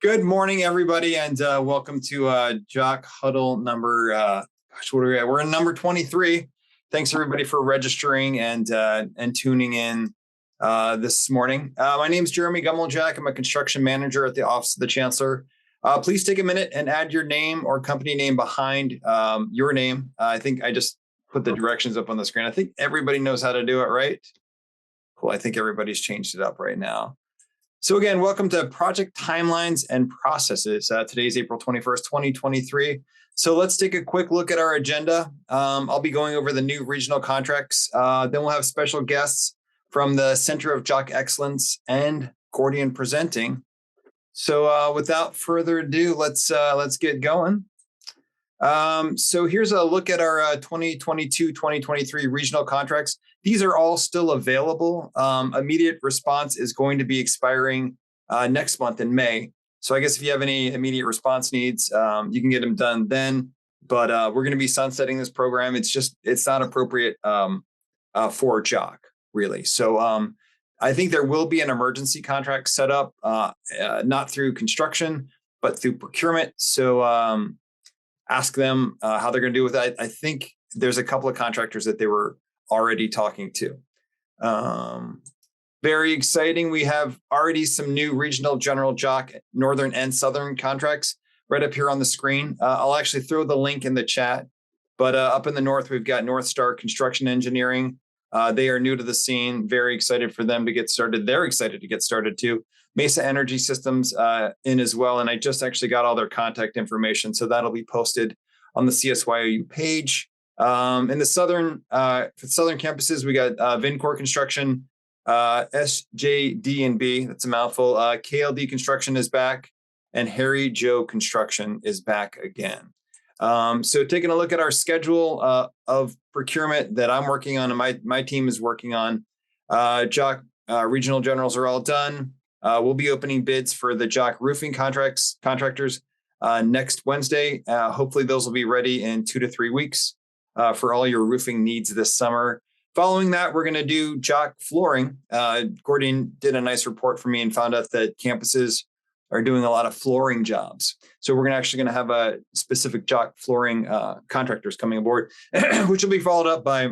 Good morning, everybody, and welcome to JOC Huddle number, what are we at? We're in number 23. Thanks, everybody, for registering and tuning in this morning. My name is Jeremy Gummeljak. I'm a construction manager at the Office of the Chancellor. Please take a minute and add your name or company name behind your name. I think I just put the directions up on the screen. I think everybody knows how to do it, right? Cool. I think everybody's changed it up right now. So again, welcome to Project Timelines and Processes. Today's April 21st, 2023. So let's take a quick look at our agenda. I'll be going over the new regional contracts. Then we'll have special guests from the Center of JOC Excellence and Gordian presenting. So without further ado, let's get going. So here's a look at our 2022-2023 regional contracts. These are all still available. Immediate response is going to be expiring next month in May. So I guess if you have any immediate response needs, you can get them done then. But we're going to be sunsetting this program. It's not appropriate for JOC, really. So I think there will be an emergency contract set up, not through construction, but through procurement. So ask them how they're going to do with it. I think there's a couple of contractors that they were already talking to. Very exciting. We have already some new regional general JOC Northern and Southern contracts right up here on the screen. I'll actually throw the link in the chat. But up in the north, we've got North Star Construction Engineering. They are new to the scene. Very excited for them to get started. They're excited to get started too. Mesa Energy Systems in as well. And I just actually got all their contact information. So that'll be posted on the CSYOU page. In the southern campuses, we got Vincor Construction, SJD&B, that's a mouthful. KLD Construction is back, and Harry Joe Construction is back again. So taking a look at our schedule of procurement that I'm working on and my team is working on, JOC regional generals are all done. We'll be opening bids for the JOC roofing contractors next Wednesday. Hopefully those will be ready in 2 to 3 weeks for all your roofing needs this summer. Following that, we're going to do JOC flooring. Gordian did a nice report for me and found out that campuses are doing a lot of flooring jobs. So we're actually going to have a specific JOC flooring contractors coming aboard, which will be followed up by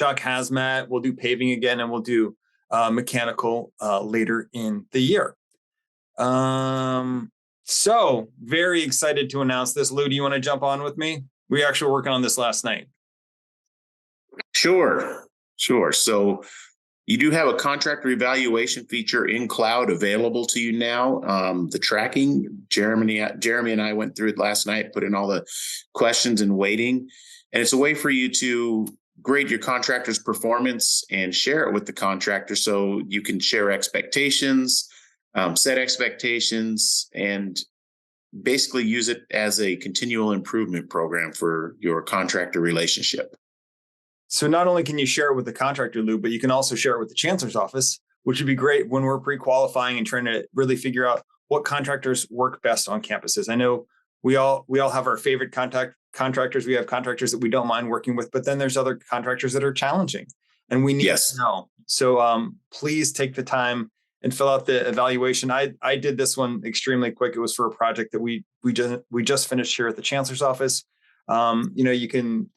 JOC hazmat. We'll do paving again, and we'll do mechanical later in the year. So very excited to announce this. Lou, do you want to jump on with me? We actually were working on this last night. Sure. So you do have a contractor evaluation feature in cloud available to you now. The tracking, Jeremy and I went through it last night, put in all the questions and waiting. And it's a way for you to grade your contractor's performance and share it with the contractor so you can share expectations, set expectations, and basically use it as a continual improvement program for your contractor relationship. So not only can you share it with the contractor, Lou, but you can also share it with the Chancellor's office, which would be great when we're pre-qualifying and trying to really figure out what contractors work best on campuses. I know we all have our favorite contractors. We have contractors that we don't mind working with, but then there's other contractors that are challenging, and we need to know. So please take the time and fill out the evaluation. I did this one extremely quick. It was for a project that we just finished here at the Chancellor's office. You can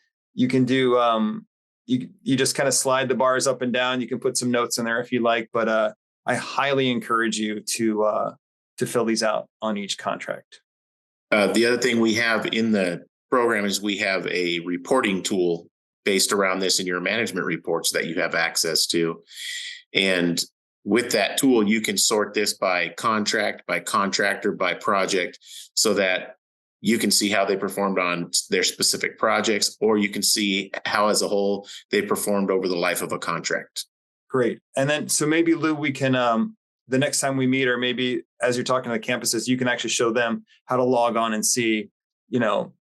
do you just kind of slide the bars up and down. You can put some notes in there if you like, but I highly encourage you to fill these out on each contract. The other thing we have in the program is we have a reporting tool based around this in your management reports that you have access to. And with that tool, you can sort this by contract, by contractor, by project, so that you can see how they performed on their specific projects, or you can see how as a whole they performed over the life of a contract. Great. And then, so maybe Lou, we can, the next time we meet, or maybe as you're talking to the campuses, you can actually show them how to log on and see,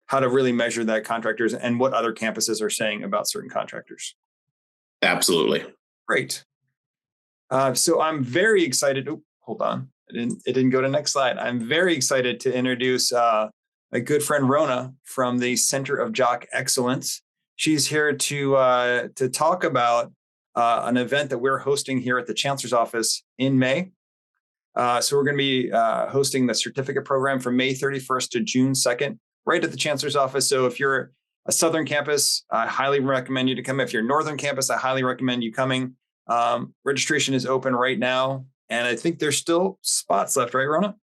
how to really measure that contractors and what other campuses are saying about certain contractors. Absolutely. Great. So I'm very excited. Oh, hold on. It didn't go to next slide. I'm very excited to introduce my good friend Rona from the Center of JOC Excellence. She's here to talk about an event that we're hosting here at the Chancellor's office in May. So we're going to be hosting the certificate program from May 31st to June 2nd, right at the Chancellor's office. So if you're a Southern campus, I highly recommend you to come. If you're Northern campus, I highly recommend you coming. Registration is open right now, and I think there's still spots left, right, Rona?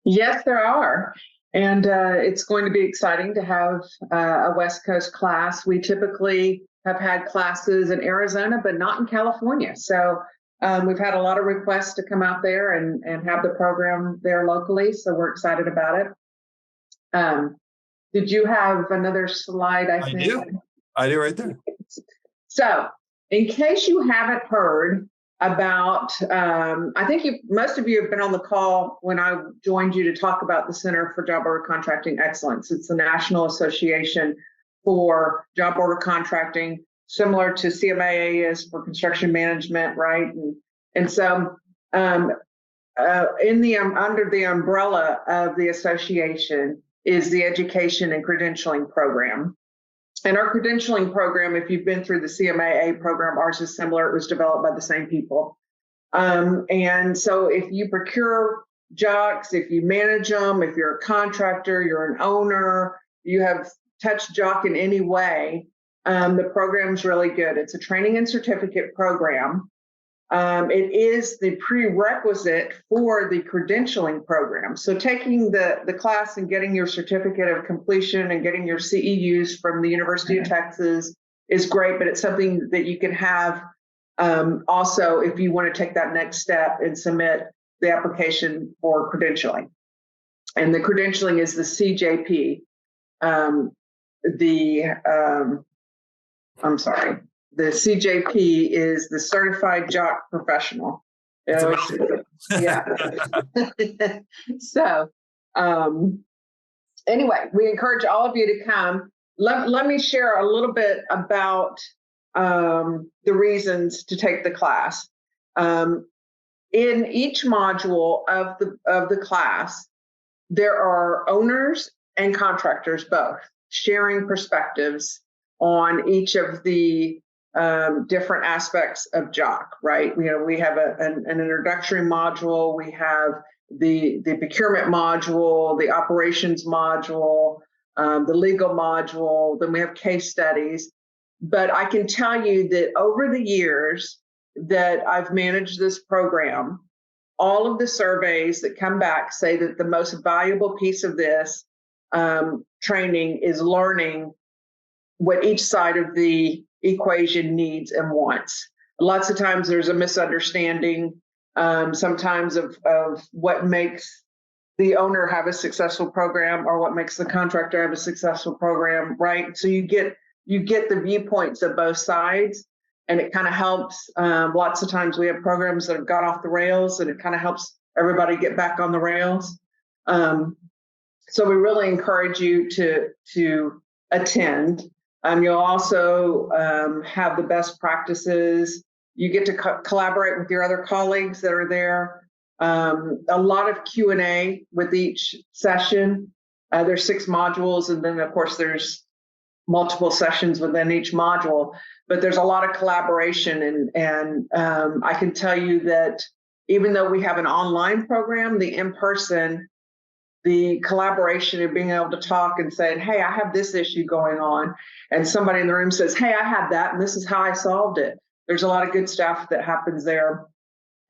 Yes, there are. And it's going to be exciting to have a West Coast class. We typically have had classes in Arizona, but not in California. So we've had a lot of requests to come out there and have the program there locally. So we're excited about it. Did you have another slide? I think I do right there. So in case you haven't heard about, I think most of you have been on the call when I joined you to talk about the Center for Job Order Contracting Excellence. It's the National Association for Job Order Contracting, similar to CMAA is for construction management, right? And so under the umbrella of the association is the Education and Credentialing Program. And our credentialing program, if you've been through the CMAA program, ours is similar. It was developed by the same people. And so if you procure JOCs, if you manage them, if you're a contractor, you're an owner, you have touched JOC in any way, the program's really good. It's a training and certificate program. It is the prerequisite for the credentialing program. So taking the class and getting your certificate of completion and getting your CEUs from the University of Texas is great, but it's something that you can have also if you want to take that next step and submit the application for credentialing. And the credentialing is the CJP. The CJP is the Certified JOC Professional. Yeah. So anyway, we encourage all of you to come. Let me share a little bit about the reasons to take the class. In each module of the class, there are owners and contractors both sharing perspectives on each of the different aspects of JOC, right? We have an introductory module, we have the procurement module, the operations module, the legal module, then we have case studies. But I can tell you that over the years that I've managed this program, all of the surveys that come back say that the most valuable piece of this training is learning what each side of the equation needs and wants. Lots of times there's a misunderstanding sometimes of what makes the owner have a successful program or what makes the contractor have a successful program, right? So you get the viewpoints of both sides, and it kind of helps. Lots of times we have programs that have got off the rails, and it kind of helps everybody get back on the rails. So we really encourage you to attend. You'll also have the best practices. You get to collaborate with your other colleagues that are there. A lot of Q&A with each session. There's 6 modules, and then of course there's multiple sessions within each module, but there's a lot of collaboration. And I can tell you that even though we have an online program, the in-person, the collaboration of being able to talk and saying, hey, I have this issue going on. And somebody in the room says, hey, I had that, and this is how I solved it. There's a lot of good stuff that happens there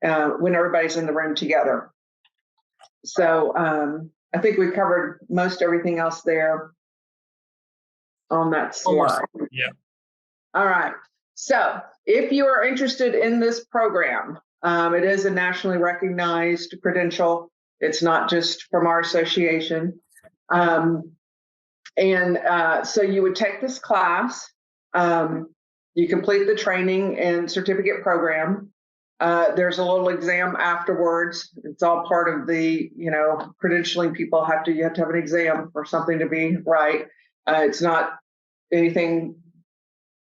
when everybody's in the room together. So I think we covered most everything else there on that slide. Yeah. All right. So if you are interested in this program, it is a nationally recognized credential. It's not just from our association. So you would take this class, you complete the training and certificate program. There's a little exam afterwards. It's all part of the, credentialing people you have to have an exam for something to be right. It's not anything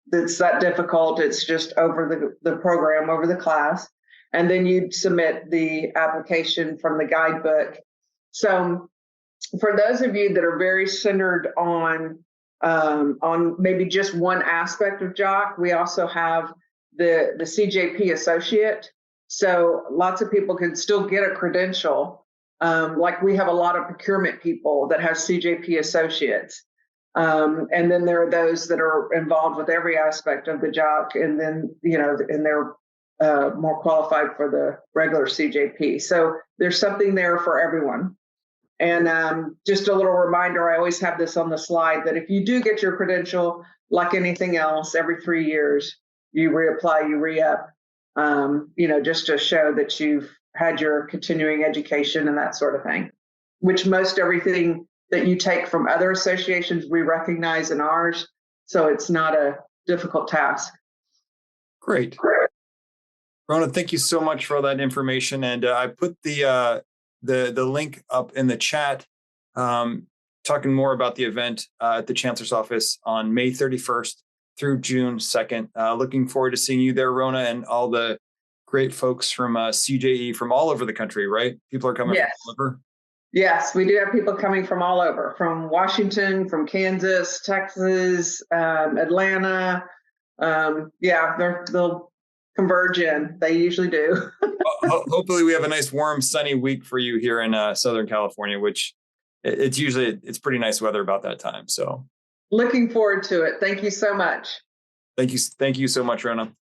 that's that difficult. It's just over the program, over the class. And then you submit the application from the guidebook. So for those of you that are very centered on maybe just one aspect of JOC, we also have the CJP Associate. So lots of people can still get a credential. Like we have a lot of procurement people that have CJP associates. And then there are those that are involved with every aspect of the JOC, and then, and they're more qualified for the regular CJP. So there's something there for everyone. And just a little reminder, I always have this on the slide, that if you do get your credential, like anything else, every 3 years, you reapply, you re-up, just to show that you've had your continuing education and that sort of thing, which most everything that you take from other associations, we recognize in ours. So it's not a difficult task. Great. Rona, thank you so much for all that information. And I put the link up in the chat, talking more about the event at the Chancellor's office on May 31st through June 2nd. Looking forward to seeing you there, Rona, and all the great folks from CJE from all over the country, right? People are coming from all over. Yes, we do have people coming from all over, from Washington, from Kansas, Texas, Atlanta. They'll converge in. They usually do. Hopefully we have a nice, warm, sunny week for you here in Southern California, which it's pretty nice weather about that time. So looking forward to it. Thank you so much. Thank you so much, Rona.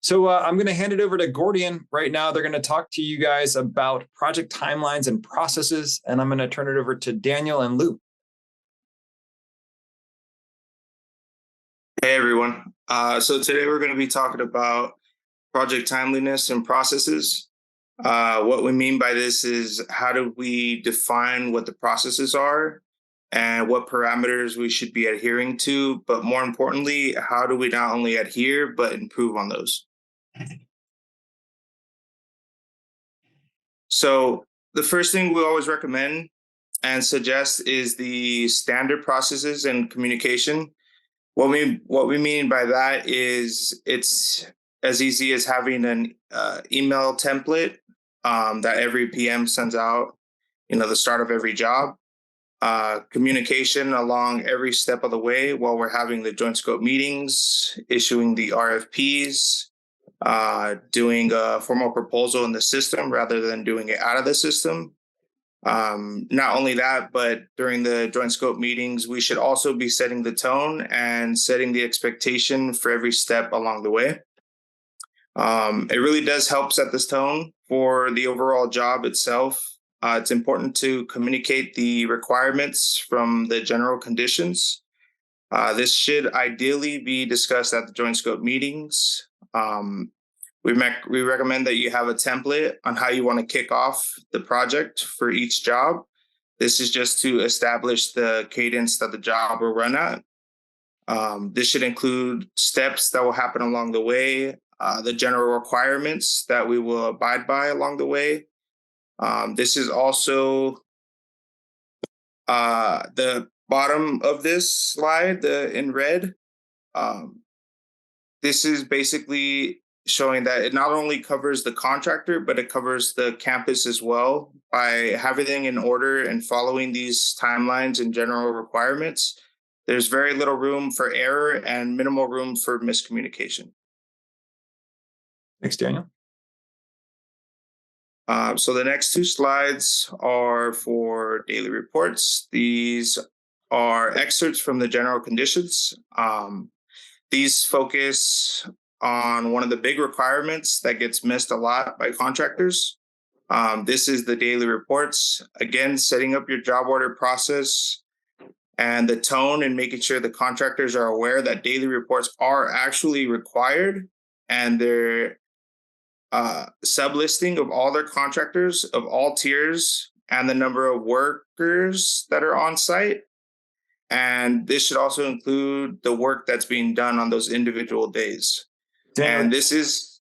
So I'm going to hand it over to Gordian right now. They're going to talk to you guys about project timelines and processes, and I'm going to turn it over to Daniel and Lou. Hey, everyone. So today we're going to be talking about project timeliness and processes. What we mean by this is, how do we define what the processes are and what parameters we should be adhering to, but more importantly, how do we not only adhere, but improve on those? So the first thing we always recommend and suggest is the standard processes and communication. What we mean by that is, it's as easy as having an email template that every PM sends out, the start of every job. Communication along every step of the way while we're having the joint scope meetings, issuing the RFPs, doing a formal proposal in the system rather than doing it out of the system. Not only that, but during the joint scope meetings, we should also be setting the tone and setting the expectation for every step along the way. It really does help set this tone for the overall job itself. It's important to communicate the requirements from the general conditions. This should ideally be discussed at the joint scope meetings. We recommend that you have a template on how you want to kick off the project for each job. This is just to establish the cadence that the job will run at. This should include steps that will happen along the way, the general requirements that we will abide by along the way. This is also the bottom of this slide, in red. This is basically showing that it not only covers the contractor, but it covers the campus as well. By having everything in order and following these timelines and general requirements, there's very little room for error and minimal room for miscommunication. Thanks, Daniel. So the next two slides are for daily reports. These are excerpts from the general conditions. These focus on one of the big requirements that gets missed a lot by contractors. This is the daily reports. Again, setting up your job order process and the tone, and making sure the contractors are aware that daily reports are actually required, and they're sublisting of all their contractors of all tiers and the number of workers that are on site. And this should also include the work that's being done on those individual days. Daniel, and this is...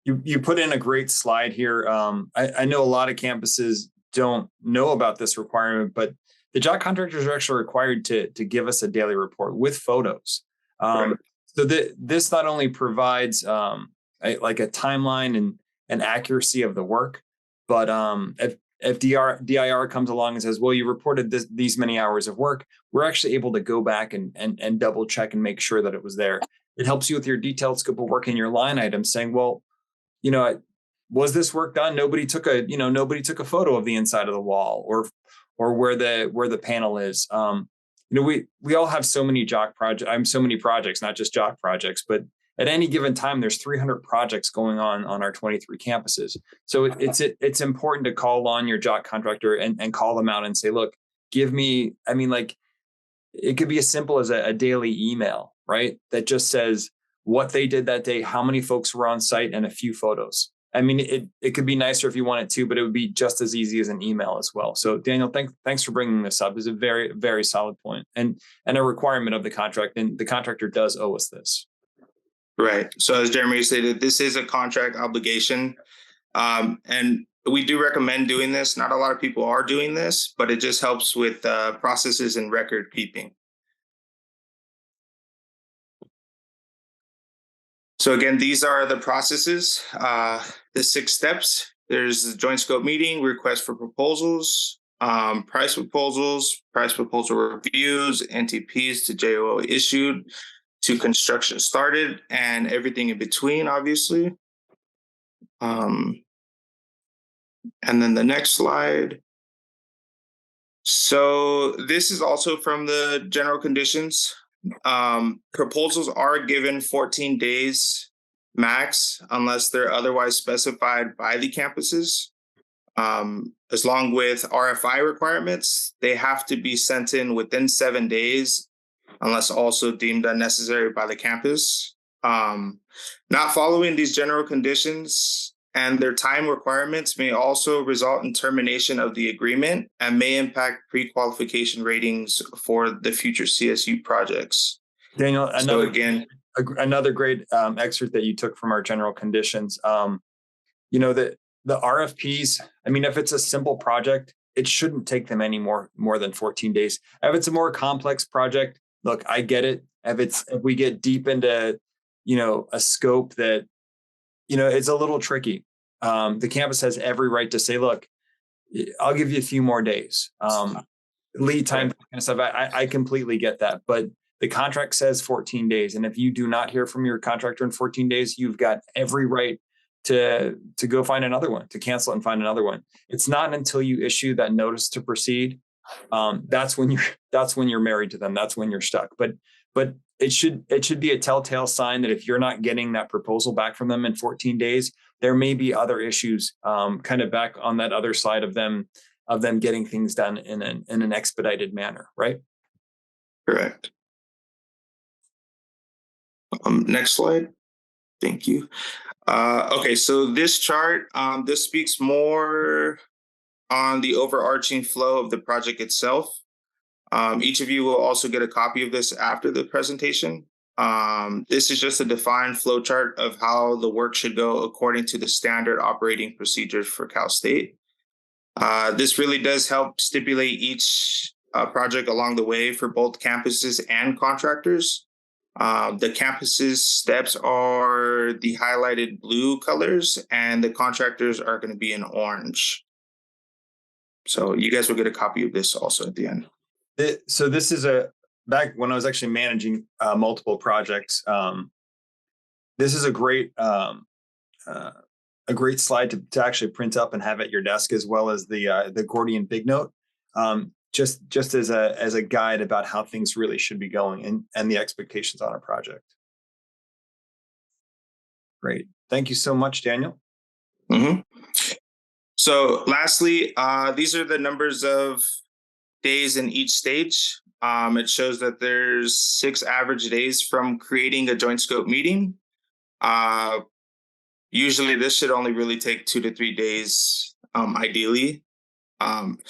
You put in a great slide here. I know a lot of campuses don't know about this requirement, but the JOC contractors are actually required to give us a daily report with photos. Right. So this not only provides like a timeline and accuracy of the work, but if DIR comes along and says, well, you reported these many hours of work, we're actually able to go back and double check and make sure that it was there. It helps you with your detailed scope of work and your line items, saying, well, was this work done? Nobody took a photo of the inside of the wall or where the panel is. We all have so many JOC projects. I'm so many projects, not just JOC projects, but at any given time, there's 300 projects going on our 23 campuses. So it's important to call on your JOC contractor and call them out and say, look, give me, it could be as simple as a daily email, right? That just says what they did that day, how many folks were on site, and a few photos. It could be nicer if you want it to, but it would be just as easy as an email as well. So Daniel, thanks for bringing this up. It's a very, very solid point and a requirement of the contract. And the contractor does owe us this. Right. So as Jeremy stated, this is a contract obligation. And we do recommend doing this. Not a lot of people are doing this, but it just helps with processes and record keeping. So again, these are the processes, the 6 steps. There's the joint scope meeting, request for proposals, price proposal reviews, NTPs to JOO issued, to construction started, and everything in between, obviously. And then the next slide. So this is also from the general conditions. Proposals are given 14 days max unless they're otherwise specified by the campuses. As long with RFI requirements, they have to be sent in within 7 days unless also deemed unnecessary by the campus. Not following these general conditions and their time requirements may also result in termination of the agreement and may impact pre-qualification ratings for the future CSU projects. Daniel, another great excerpt that you took from our general conditions. The RFPs, if it's a simple project, it shouldn't take them any more than 14 days. If it's a more complex project, look, I get it. If we get deep into, a scope that, it's a little tricky. The campus has every right to say, look, I'll give you a few more days. Lead time and stuff. I completely get that. But the contract says 14 days. And if you do not hear from your contractor in 14 days, you've got every right to go find another one, to cancel it and find another one. It's not until you issue that notice to proceed. That's when you're married to them. That's when you're stuck. But it should be a telltale sign that if you're not getting that proposal back from them in 14 days, there may be other issues kind of back on that other side of them getting things done in an expedited manner, right? Correct. Next slide. Thank you. Okay, so this chart, this speaks more on the overarching flow of the project itself. Each of you will also get a copy of this after the presentation. This is just a defined flow chart of how the work should go according to the standard operating procedures for Cal State. This really does help stipulate each project along the way for both campuses and contractors. The campus's steps are the highlighted blue colors, and the contractors are going to be in orange. So you guys will get a copy of this also at the end. So this is back when I was actually managing multiple projects. This is a great slide to actually print up and have at your desk, as well as the Gordian Big Note, just as a guide about how things really should be going and the expectations on a project. Great, thank you so much, Daniel. Mm-hmm. So lastly, these are the numbers of days in each stage. It shows that there's 6 average days from creating a joint scope meeting. Usually this should only really take 2 to 3 days, ideally. And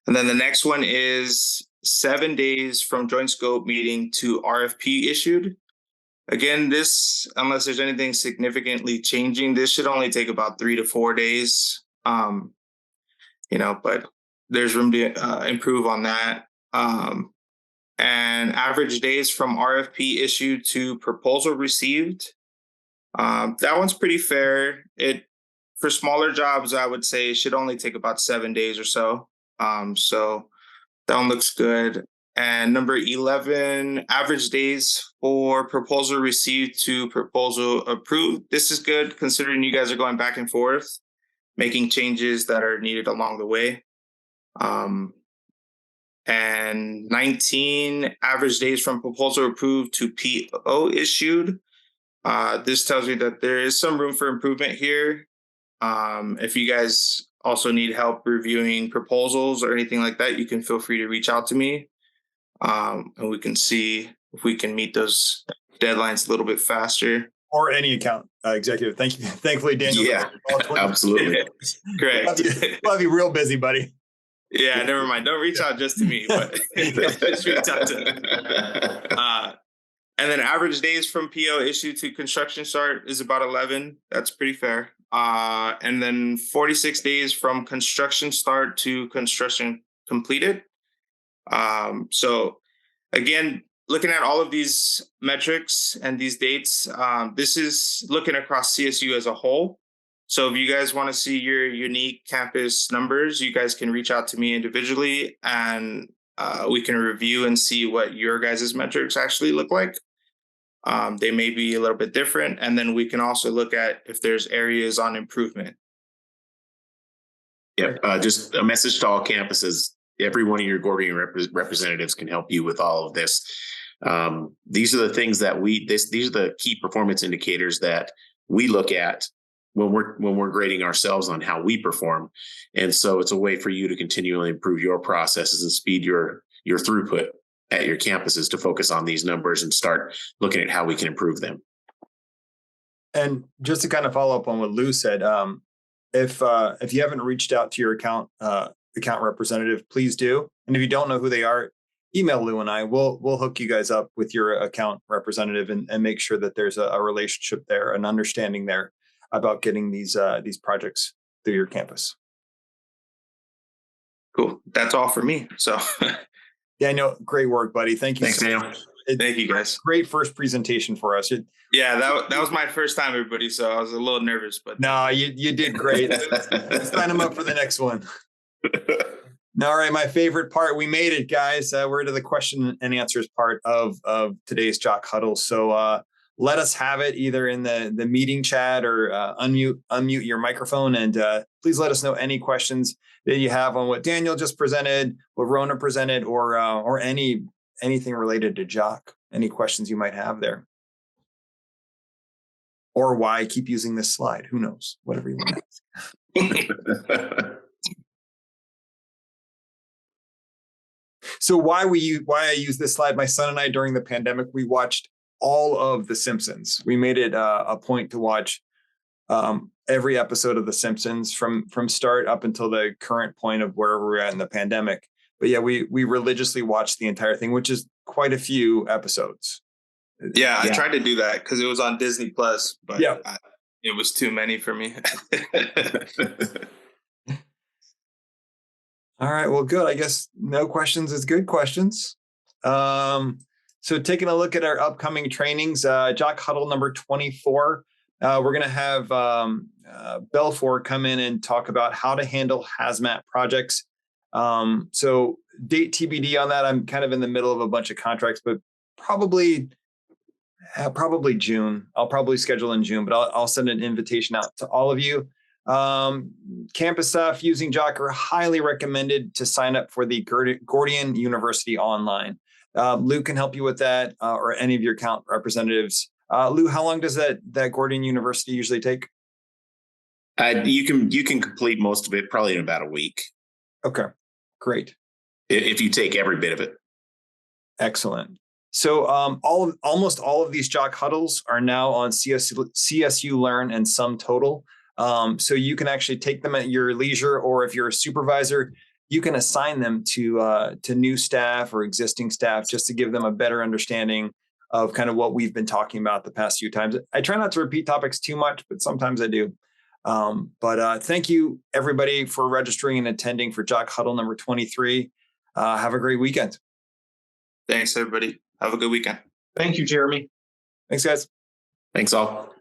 then the next one is 7 days from joint scope meeting to RFP issued. Again, this, unless there's anything significantly changing, this should only take about 3 to 4 days. But there's room to improve on that. And average days from RFP issued to proposal received. That one's pretty fair. For smaller jobs, I would say it should only take about 7 days or so. So that one looks good. And number 11, average days for proposal received to proposal approved. This is good considering you guys are going back and forth. making changes that are needed along the way. And 19 average days from proposal approved to PO issued. This tells me that there is some room for improvement here. If you guys also need help reviewing proposals or anything like that, you can feel free to reach out to me. And we can see if we can meet those deadlines a little bit faster. Or any account executive. Thank you. Thankfully, Daniel. Yeah, absolutely. Correct. We'll be real busy, buddy. Yeah, never mind. Don't reach out just to me, but just reach out to. And then average days from PO issue to construction start is about 11. That's pretty fair. And then 46 days from construction start to construction completed. So again, looking at all of these metrics and these dates, this is looking across CSU as a whole. So if you guys want to see your unique campus numbers, you guys can reach out to me individually, and we can review and see what your guys' metrics actually look like. They may be a little bit different, and then we can also look at if there's areas on improvement. Yep. Just a message to all campuses. Every one of your Gordian representatives can help you with all of this. These are the things that these are the key performance indicators that we look at when we're grading ourselves on how we perform. And so it's a way for you to continually improve your processes and speed your throughput at your campuses to focus on these numbers and start looking at how we can improve them. And just to kind of follow up on what Lou said, if you haven't reached out to your account representative, please do. And if you don't know who they are, email Lou and I. We'll hook you guys up with your account representative and make sure that there's a relationship there, an understanding there about getting these projects through your campus. Cool. That's all for me. So yeah, I know. Great work, buddy. Thank you. Thanks, so Daniel. Thank you, guys. Great first presentation for us. Yeah, that was my first time, everybody. So I was a little nervous, but no, you did great. Let's sign them up for the next one. All right, my favorite part. We made it, guys. We're to the question and answers part of today's JOC Huddle. So let us have it either in the meeting chat or unmute your microphone, and please let us know any questions that you have on what Daniel just presented, what Rona presented, or anything related to JOC. Any questions you might have there, or why I keep using this slide? Who knows? Whatever you want to ask. So why I use this slide? My son and I, during the pandemic, we watched all of The Simpsons. We made it a point to watch every episode of The Simpsons from start up until the current point of wherever we're at in the pandemic. But yeah, we religiously watched the entire thing, which is quite a few episodes. Yeah, I tried to do that because it was on Disney Plus, but yeah. It was too many for me. All right, well, good. I guess no questions is good questions. So taking a look at our upcoming trainings, JOC Huddle number 24, we're going to have Belfour come in and talk about how to handle hazmat projects. So date TBD on that. I'm kind of in the middle of a bunch of contracts, but probably June. I'll probably schedule in June, but I'll send an invitation out to all of you. Campus staff using JOC are highly recommended to sign up for the Gordian University Online. Lou can help you with that, or any of your account representatives. Lou, how long does that Gordian University usually take? You can complete most of it probably in about a week. Okay, great. If you take every bit of it. Excellent. So almost all of these JOC huddles are now on CSU Learn and Sum Total. So you can actually take them at your leisure, or if you're a supervisor, you can assign them to new staff or existing staff just to give them a better understanding of kind of what we've been talking about the past few times. I try not to repeat topics too much, but sometimes I do. But thank you, everybody, for registering and attending for JOC Huddle number 23. Have a great weekend. Thanks, everybody. Have a good weekend. Thank you, Jeremy. Thanks, guys. Thanks all.